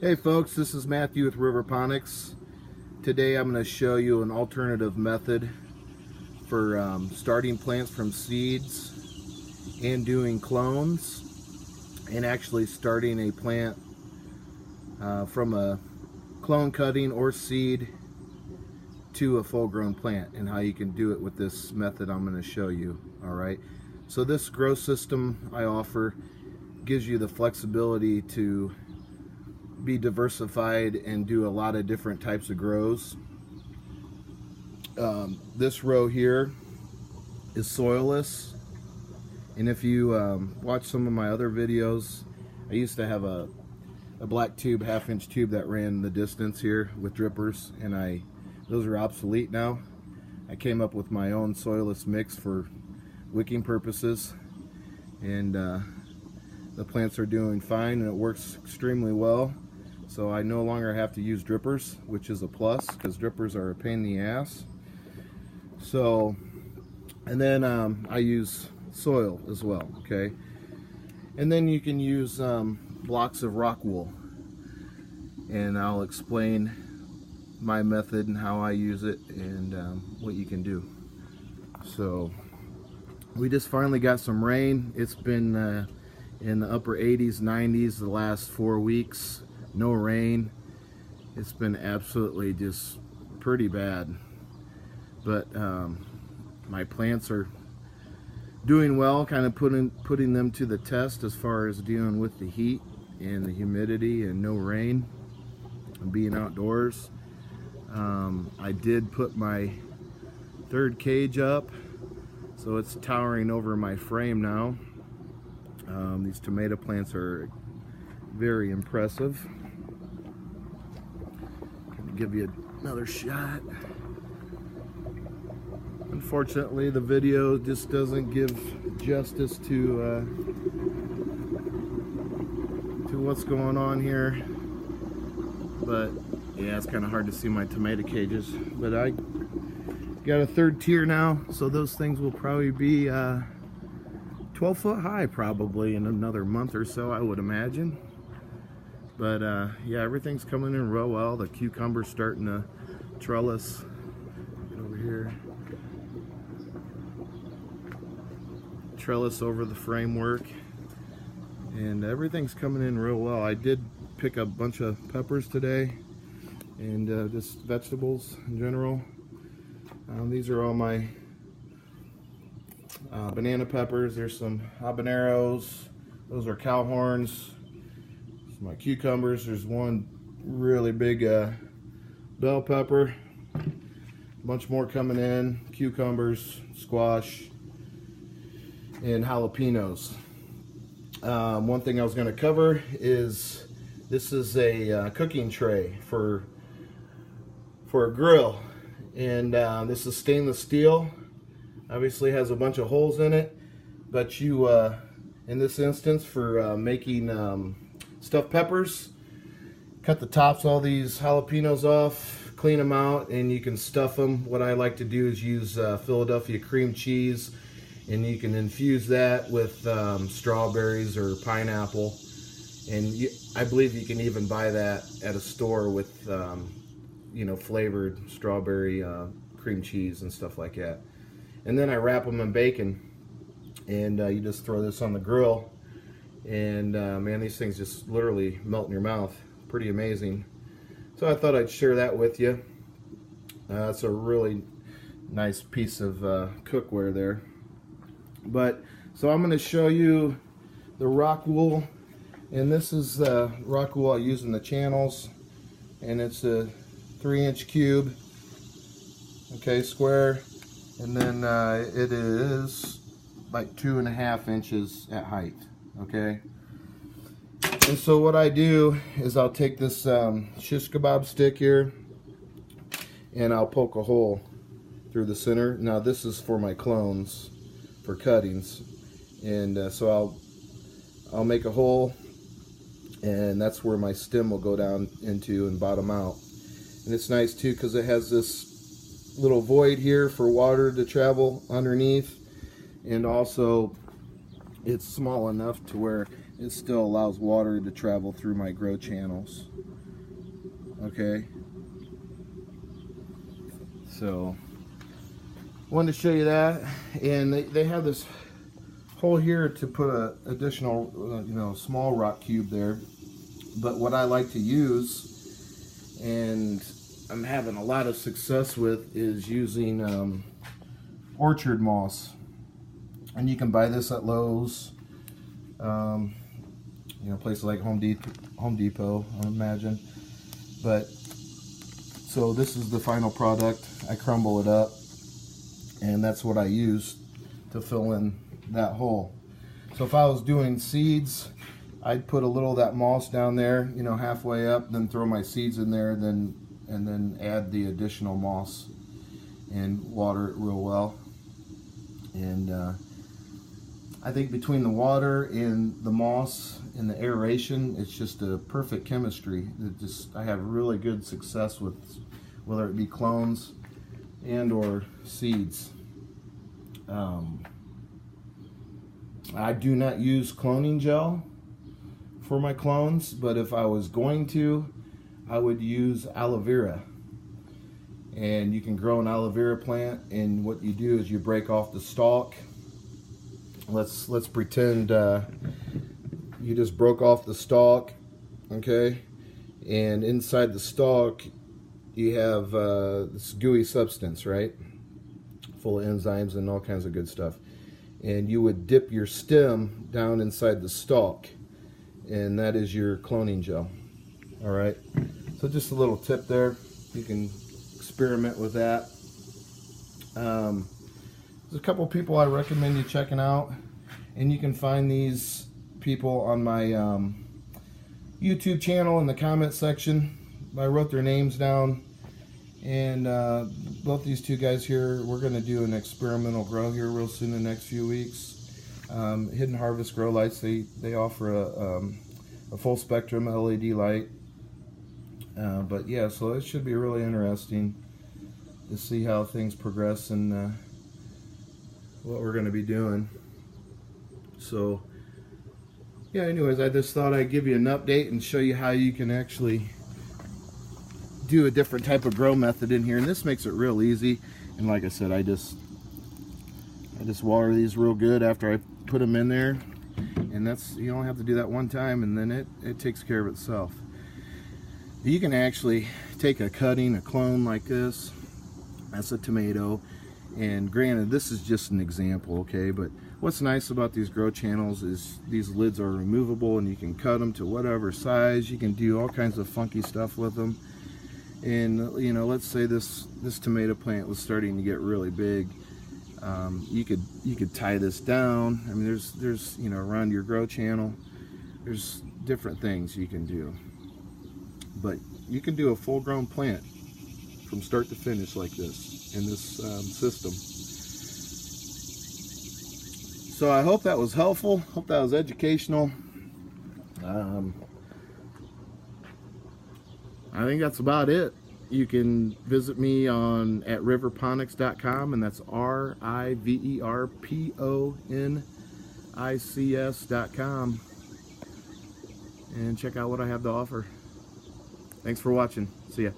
Hey folks, this is Matthew with Riverponics. Today I'm going to show you an alternative method for starting plants from seeds and doing clones, and actually starting a plant from a clone cutting or seed to a full-grown plant, and how you can do it with this method I'm going to show you. Alright, so this grow system I offer gives you the flexibility to be diversified and do a lot of different types of grows. This row here is soilless, and if you watch some of my other videos, I used to have a black tube, half-inch tube that ran the distance here with drippers, and those are obsolete now. I came up with my own soilless mix for wicking purposes, and the plants are doing fine and it works extremely well. So I no longer have to use drippers, which is a plus, because drippers are a pain in the ass. So, and then I use soil as well, okay? And then you can use blocks of rock wool, and I'll explain my method and how I use it and what you can do. So we just finally got some rain. It's been in the upper 80s, 90s the last 4 weeks. No rain. It's been absolutely just pretty bad, but my plants are doing well, kind of putting them to the test as far as dealing with the heat and the humidity and no rain and being outdoors. I did put my third cage up, so it's towering over my frame now. These tomato plants are very impressive. Give you another shot. Unfortunately, the video just doesn't give justice to what's going on here, but yeah, it's kind of hard to see my tomato cages. But I got a third tier now, so those things will probably be 12 foot high probably in another month or so, I would imagine. But yeah, everything's coming in real well. The cucumber's starting to trellis. Get over here. Trellis over the framework. And everything's coming in real well. I did pick up a bunch of peppers today, and just vegetables in general. These are all my banana peppers. There's some habaneros. Those are cow horns. My cucumbers, there's one really big bell pepper, a bunch more coming in, cucumbers, squash, and jalapenos. One thing I was going to cover is this is a cooking tray for a grill, and this is stainless steel. Obviously has a bunch of holes in it, but you in this instance for making stuffed peppers, cut the tops of all these jalapenos off, clean them out, and you can stuff them. What I like to do is use Philadelphia cream cheese, and you can infuse that with strawberries or pineapple, and I believe you can even buy that at a store with you know, flavored strawberry cream cheese and stuff like that. And then I wrap them in bacon, and you just throw this on the grill. And man, these things just literally melt in your mouth. Pretty amazing. So I thought I'd share that with you. It's a really nice piece of cookware there. But so I'm going to show you the rock wool, and this is the rock wool I use in the channels, and it's a 3-inch cube, okay, square, and then it is like 2.5 inches at height. Okay, and so what I do is I'll take this shish kebab stick here, and I'll poke a hole through the center. Now this is for my clones, for cuttings, and so I'll make a hole, and that's where my stem will go down into and bottom out. And it's nice too because it has this little void here for water to travel underneath, and also it's small enough to where it still allows water to travel through my grow channels. Okay, so wanted to show you that. And they have this hole here to put a additional small rock cube there. But what I like to use, and I'm having a lot of success with, is using orchard moss. And you can buy this at Lowe's, places like Home Depot, I imagine. But so this is the final product. I crumble it up, and that's what I use to fill in that hole. So if I was doing seeds, I'd put a little of that moss down there, halfway up, then throw my seeds in there, and then add the additional moss and water it real well. And I think between the water and the moss and the aeration, it's just a perfect chemistry. I have really good success with, whether it be clones and or seeds. I do not use cloning gel for my clones, but if I was going to, I would use aloe vera. And you can grow an aloe vera plant, and what you do is you break off the stalk. Let's pretend you just broke off the stalk, okay? And inside the stalk you have this gooey substance, right? Full of enzymes and all kinds of good stuff. And you would dip your stem down inside the stalk, and that is your cloning gel. All right, so just a little tip there. You can experiment with that. There's a couple people I recommend you checking out, and you can find these people on my YouTube channel in the comment section. I wrote their names down, and both these two guys here, we're going to do an experimental grow here real soon in the next few weeks. Hidden Harvest Grow Lights, they offer a full spectrum LED light. But yeah, so it should be really interesting to see how things progress and what we're going to be doing. So yeah, anyways, I just thought I'd give you an update and show you how you can actually do a different type of grow method in here, and this makes it real easy. And like I said, I just water these real good after I put them in there, and that's, you only have to do that one time, and then it takes care of itself. You can actually take a clone like this. That's a tomato, and granted, this is just an example, okay? But what's nice about these grow channels is these lids are removable, and you can cut them to whatever size. You can do all kinds of funky stuff with them. And let's say this tomato plant was starting to get really big. You could tie this down. I mean, there's around your grow channel, there's different things you can do. But you can do a full-grown plant from start to finish like this in this system. So I hope that was helpful. Hope that was educational. I think that's about it. You can visit me at riverponics.com, and that's riverponics.com, and check out what I have to offer. Thanks for watching. See ya.